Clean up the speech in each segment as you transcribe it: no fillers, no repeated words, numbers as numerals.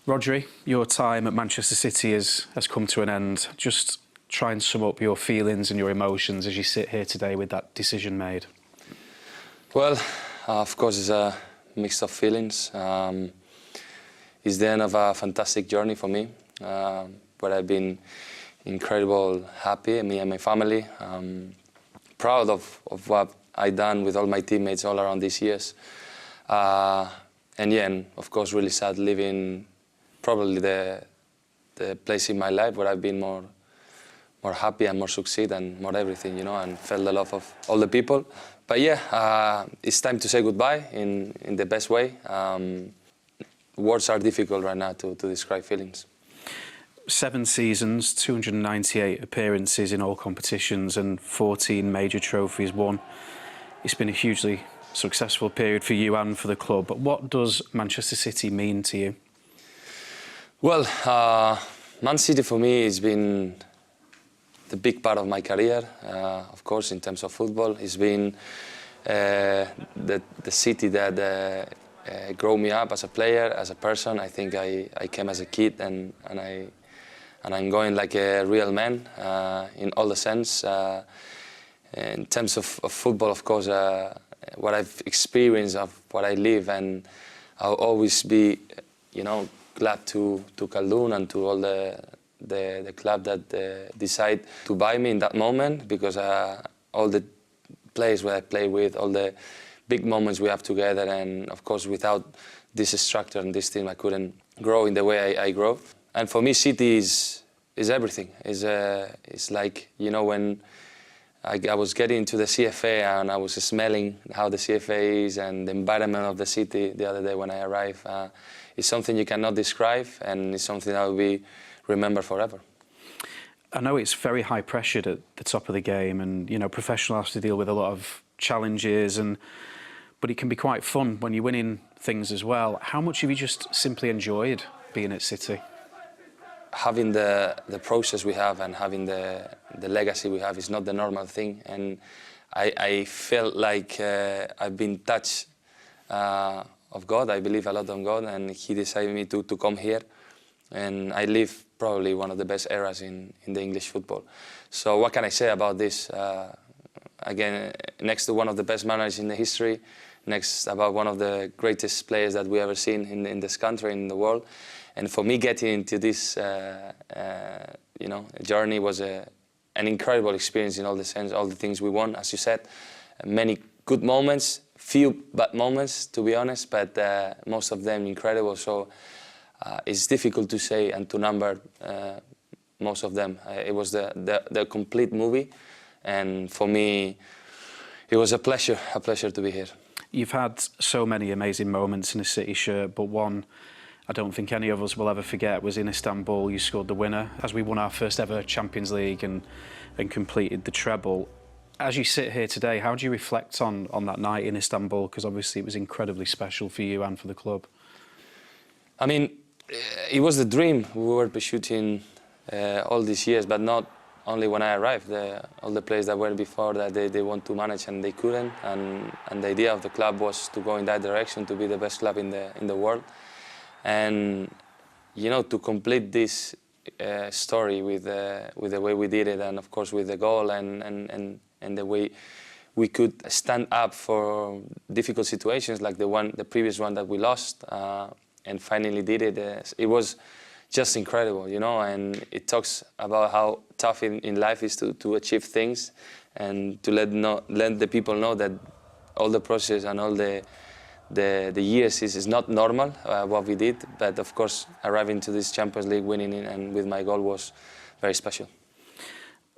Rodri, your time at Manchester City has come to an end. Just try and sum up your feelings and your emotions as you sit here today with that decision made. Well, of course, it's a mix of feelings. It's the end of a fantastic journey for me, but I've been incredibly happy, me and my family. Proud of what I've done with all my teammates all around these years. And yeah, and of course, really sad leaving probably the place in my life where I've been more happy and more succeed and more everything, you know, and felt the love of all the people. But yeah, it's time to say goodbye in the best way. Words are difficult right now to describe feelings. 7 seasons, 298 appearances in all competitions and 14 major trophies won. It's been a hugely successful period for you and for the club, but what does Manchester City mean to you? Well, Man City for me has been the big part of my career, of course, in terms of football. It's been the city that grew me up as a player, as a person. I think I came as a kid and I'm going like a real man in all the sense. In terms of football, of course, what I've experienced, of what I live, and I'll always be, you know, glad to Khaldoon and to all the club that decide to buy me in that moment, because all the players where I play with, all the big moments we have together, and of course without this structure and this team I couldn't grow in the way I grow. And for me, City is everything. It's like, you know, when I was getting into the CFA and I was smelling how the CFA is and the environment of the city the other day when I arrived. It's something you cannot describe, and it's something that will be remembered forever. I know it's very high pressured at the top of the game, and you know, professionals have to deal with a lot of challenges, but it can be quite fun when you're winning things as well. How much have you just simply enjoyed being at City? Having the process we have and having the legacy we have is not the normal thing, and I felt like I've been touched of God. I believe a lot on God, and He decided me to come here, and I live probably one of the best eras in the English football. So what can I say about this? Again, next to one of the best managers in the history, next about one of the greatest players that we ever seen in this country, in the world. And for me, getting into this, you know, journey was an incredible experience in all the sense, all the things we won, as you said. Many good moments, few bad moments, to be honest, but most of them incredible. So it's difficult to say and to number most of them. It was the complete movie, and for me, it was a pleasure to be here. You've had so many amazing moments in a City shirt, but one I don't think any of us will ever forget was in Istanbul. You scored the winner as we won our first ever Champions League and completed the treble. As you sit here today, how do you reflect on that night in Istanbul? Because obviously it was incredibly special for you and for the club. I mean, it was the dream we were pursuing all these years, but not only when I arrived. All the players that were before that they want to manage and they couldn't, and the idea of the club was to go in that direction, to be the best club in the world. And you know, to complete this story with the way we did it, and of course with the goal and the way we could stand up for difficult situations like the previous one that we lost, and finally did it. It was just incredible, you know, and it talks about how tough in life is to achieve things, and to let the people know that all the process and all the years is not normal, what we did, but of course arriving to this Champions League, winning it, and with my goal was very special.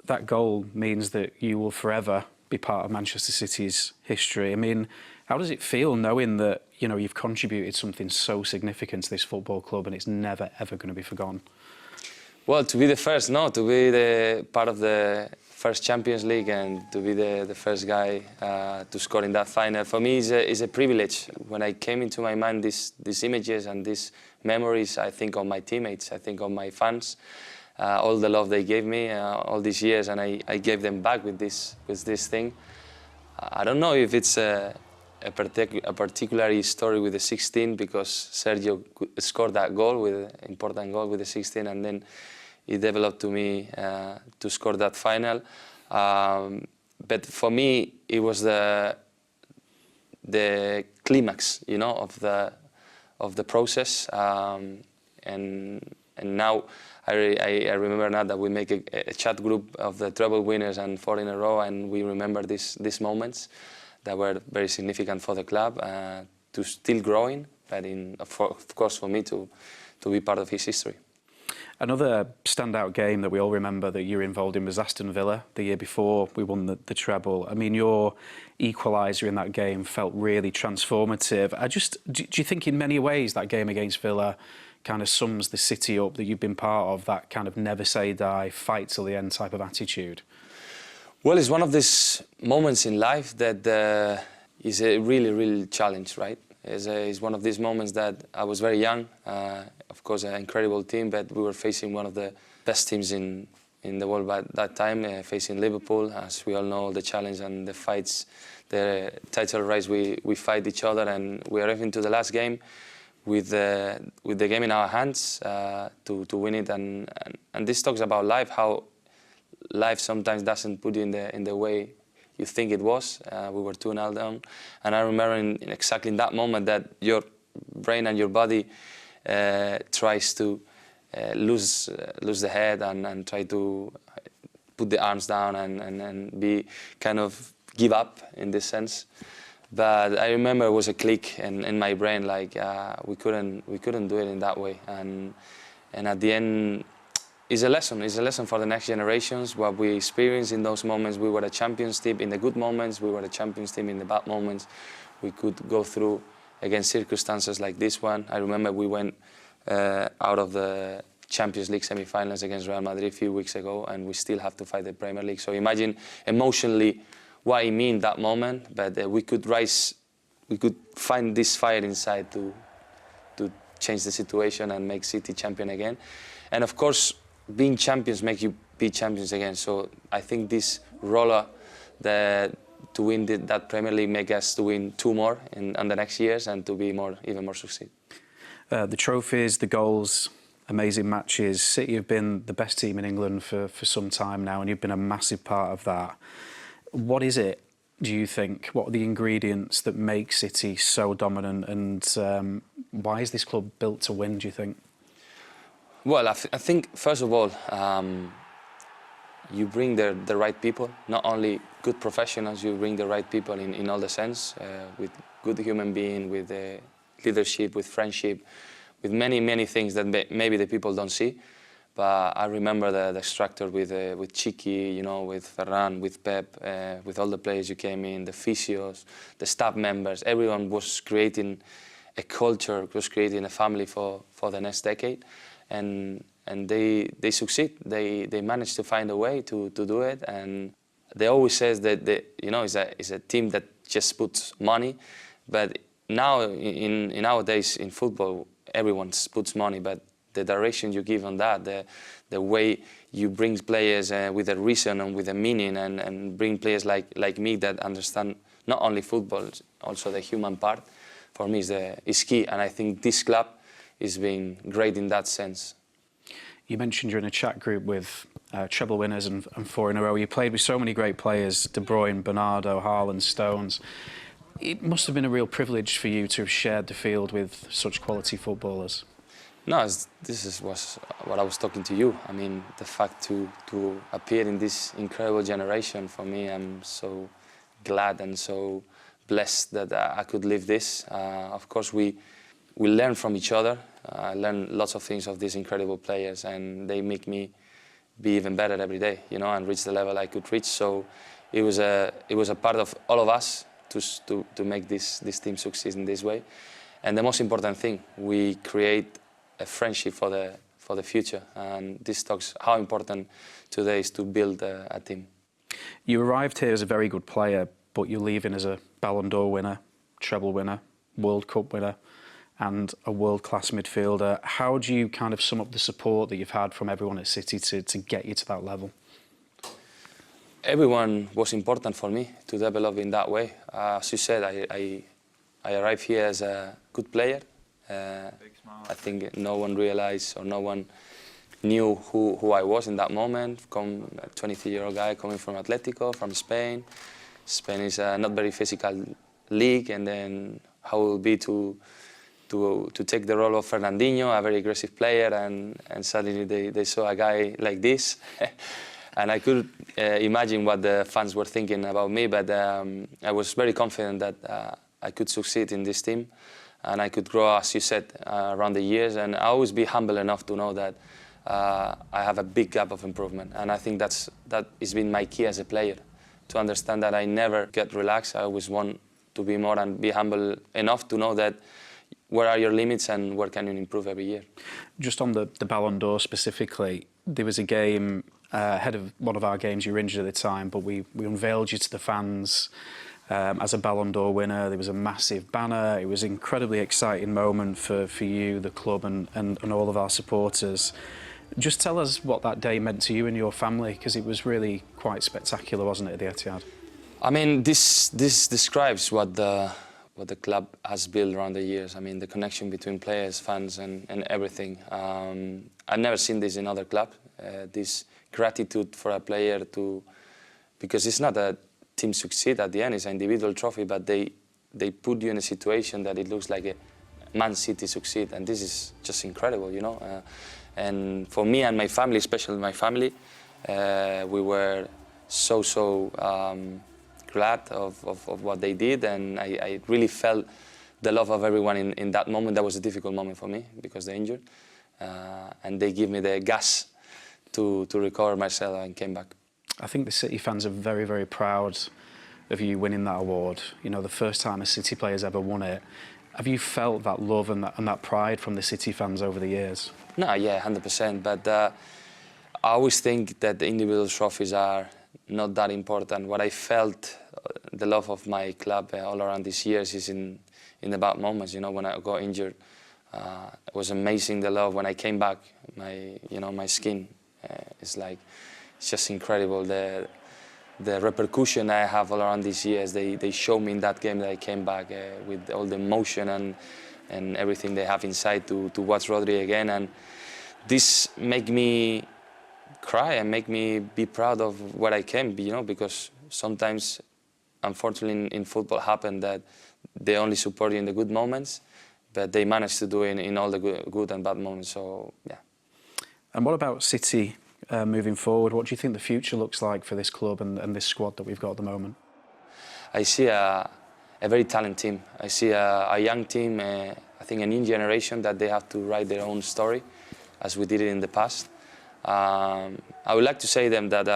That goal means that you will forever be part of Manchester City's history. I mean, how does it feel knowing that, you know, you've contributed something so significant to this football club and it's never ever going to be forgotten? Well, to be the first, to be the part of the first Champions League and to be the first guy to score in that final, for me is a privilege. When I came into my mind these images and these memories, I think of my teammates, I think of my fans, all the love they gave me all these years, and I gave them back with this thing. I don't know if it's a particular story with the 16 because Sergio scored that goal, with important goal with the 16, and then it developed to me to score that final. But for me, it was the climax, you know, of the process. And now I remember now that we make a chat group of the treble winners and 4 in a row, and we remember these moments that were very significant for the club, to still growing, but of course for me to be part of his history. Another standout game that we all remember that you were involved in was Aston Villa the year before we won the treble. I mean, your equaliser in that game felt really transformative. Do you think in many ways that game against Villa kind of sums the City up that you've been part of, that kind of never say die, fight till the end type of attitude? Well, it's one of these moments in life that is a really challenge, right? It's one of these moments that I was very young, of course an incredible team, but we were facing one of the best teams in the world at that time, facing Liverpool. As we all know, the challenge and the fights, the title race, we fight each other, and we are into the last game with the game in our hands to win it. And this talks about life, how life sometimes doesn't put you in the way you think it was. We were 2-0 down, and I remember in exactly in that moment that your brain and your body tries to lose the head and try to put the arms down and be kind of give up in this sense. But I remember it was a click in my brain, like we couldn't do it in that way, and at the end. It's a lesson for the next generations. What we experienced in those moments, we were a champions team in the good moments, we were a champions team in the bad moments. We could go through against circumstances like this one. I remember we went out of the Champions League semi-finals against Real Madrid a few weeks ago, and we still have to fight the Premier League. So imagine emotionally what it meant that moment, but we could find this fire inside to change the situation and make City champion again. And of course, being champions make you be champions again. So I think this roller to win that Premier League make us to win 2 more in the next years and to be even more succeed. The trophies, the goals, amazing matches. City have been the best team in England for some time now, and you've been a massive part of that. What is it, do you think? What are the ingredients that make City so dominant, and why is this club built to win, do you think? Well, I think, first of all, you bring the right people, not only good professionals, you bring the right people in all the sense, with good human being, with leadership, with friendship, with many things that maybe the people don't see. But I remember the structure with Chiqui, you know, with Ferran, with Pep, with all the players who came in, the physios, the staff members. Everyone was creating a culture, was creating a family for the next decade. And they succeed. They manage to find a way to do it. And they always says that it's a team that just puts money. But now in nowadays in football, everyone puts money. But the direction you give on that, the way you bring players with a reason and with a meaning, and bring players like me that understand not only football, also the human part, for me is key. And I think this club is being great in that sense. You mentioned you're in a chat group with treble winners and 4 in a row. You played with so many great players, De Bruyne, Bernardo, Haaland, Stones. It must have been a real privilege for you to have shared the field with such quality footballers. No, this was what I was talking to you. I mean, the fact to appear in this incredible generation, for me, I'm so glad and so blessed that I could live this. Of course, we learn from each other. I learn lots of things of these incredible players, and they make me be even better every day, you know, and reach the level I could reach. So it was a part of all of us to make this team succeed in this way. And the most important thing, we create a friendship for the future, and this talks how important today is to build a team. You arrived here as a very good player, but you're leaving as a Ballon d'Or winner, treble winner, World Cup winner, and a world-class midfielder. How do you kind of sum up the support that you've had from everyone at City to get you to that level? everyone was important for me to develop in that way. As you said, I arrived here as a good player. I think no one realized or no one knew who I was in that moment. A 23-year-old guy coming from Atletico, from Spain. Spain is a not very physical league, and then how it will be to take the role of Fernandinho, a very aggressive player, and suddenly they saw a guy like this. And I could imagine what the fans were thinking about me, but I was very confident that I could succeed in this team, and I could grow, as you said, around the years, and I always be humble enough to know that I have a big gap of improvement, and I think that has been my key as a player, to understand that I never get relaxed. I always want to be more and be humble enough to know that where are your limits and where can you improve every year. Just on the Ballon d'Or specifically, there was a game ahead of one of our games. You were injured at the time, but we unveiled you to the fans as a Ballon d'Or winner. There was a massive banner. It was an incredibly exciting moment for you, the club, and all of our supporters. Just tell us what that day meant to you and your family, because it was really quite spectacular, wasn't it, at the Etihad? I mean, this describes what the club has built around the years. I mean, the connection between players, fans, and everything. I've never seen this in other clubs. This gratitude for a player because it's not a team succeed at the end, it's an individual trophy, but they put you in a situation that it looks like a Man City succeed, and this is just incredible, you know. And for me and my family, especially my family, we were so glad of what they did, and I really felt the love of everyone in that moment. That was a difficult moment for me because they're injured, and they give me the gas to recover myself and came back. I think the City fans are very, very proud of you winning that award. You know, the first time a City player's ever won it. Have you felt that love and that pride from the City fans over the years? No, yeah, 100%. But I always think that the individual trophies are not that important. What I felt, the love of my club all around these years is in the bad moments. You know, when I got injured, it was amazing. The love when I came back, my skin, it's just incredible. The repercussion I have all around these years, they show me in that game that I came back with all the emotion and everything they have inside to watch Rodri again. And this make me cry and make me be proud of what I can be, you know, because sometimes, unfortunately, in football happen that they only support you in the good moments, but they manage to do it in all the good and bad moments, so yeah. And what about City? Moving forward, what do you think the future looks like for this club and this squad that we've got at the moment? I see a very talented team. I see a young team, I think a new generation that they have to write their own story, as we did it in the past. I would like to say them that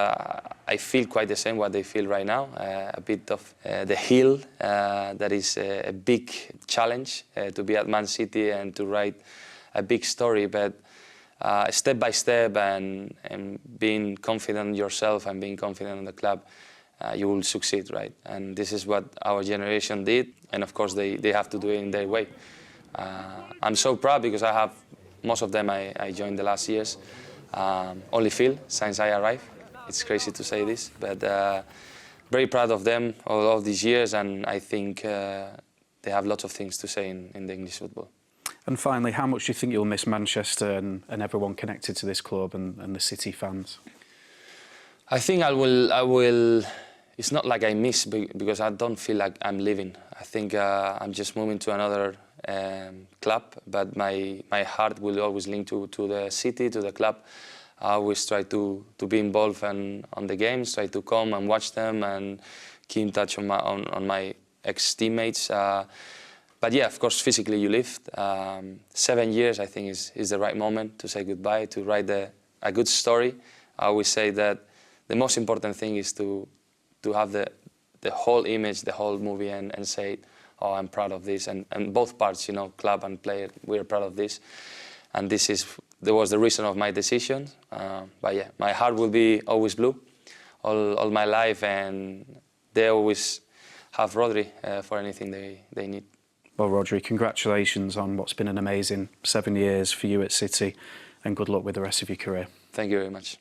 I feel quite the same what they feel right now, a bit of the hill that is a big challenge to be at Man City and to write a big story, but step by step and being confident in yourself and being confident in the club, you will succeed, right? And this is what our generation did, and of course they have to do it in their way. I'm so proud because I have most of them I joined the last years. Only Phil since I arrived. It's crazy to say this, but very proud of them all of these years, and I think they have lots of things to say in the English football. And finally, how much do you think you'll miss Manchester and everyone connected to this club and the City fans? I think I will. It's not like I miss because I don't feel like I'm leaving. I think I'm just moving to another club, but my heart will always link to the city, to the club. I always try to be involved on the games, try to come and watch them and keep in touch on my ex-teammates. But yeah, of course, physically you live. 7 years, I think, is the right moment to say goodbye, to write a good story. I always say that the most important thing is to have the whole image, the whole movie, and say, oh, I'm proud of this. And both parts, you know, club and player, we're proud of this. And that was the reason of my decision. But yeah, my heart will be always blue all my life, and they always have Rodri for anything they need. Well, Rodri, congratulations on what's been an amazing 7 years for you at City, and good luck with the rest of your career. Thank you very much.